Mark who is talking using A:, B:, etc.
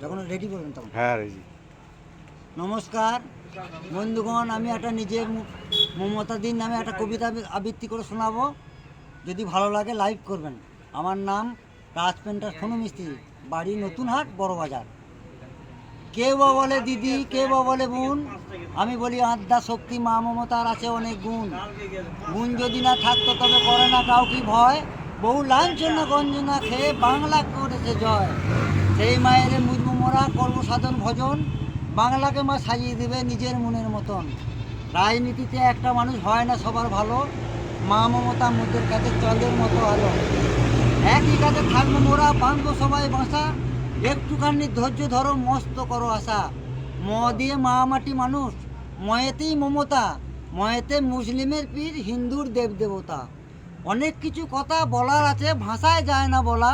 A: যখন রেডি করবেন তখন।
B: হ্যাঁ রেজি।
A: নমস্কার বন্ধুগণ, আমি একটা নিজের মমতা দিন নামে একটা কবিতা আবৃত্তি করে শোনাবো। যদি ভালো লাগে লাইভ করবেন। আমার নাম রাজপেন্টার সোনু মিস্ত্রি, বাড়ি নতুন হাট, বড় বাজার। কেউ বা বলে দিদি, কেউ বা বলে বোন, আমি বলি আদ্যা শক্তি মা মমতার আছে অনেক গুণ। গুণ যদি না থাকতো তবে করে না কাউকে ভয়, বহু লাঞ্ছনা গঞ্জনা খেয়ে বাংলা করেছে জয়। সেই মায়ের মুজমু মোরা কর্মসাধন ভজন, বাংলাকে মা সাজিয়ে দেবে নিজের মনের মতন। রাজনীতিতে একটা মানুষ হয় না সবার ভালো, মা মমতা মুদের কাছে চন্দ্রের মতো আলো। একই কাছে থাকবো মোরা, বাঁধবো সবাই বাসা, একটুখানি ধৈর্য ধরো মস্ত করো আশা। ম দিয়ে মা মাটি মানুষ, ময়েতেই মমতা, ময়েতে মুসলিমের পীর, হিন্দুর দেবদেবতা। অনেক কিছু কথা বলার আছে, ভাষায় যায় না বলা।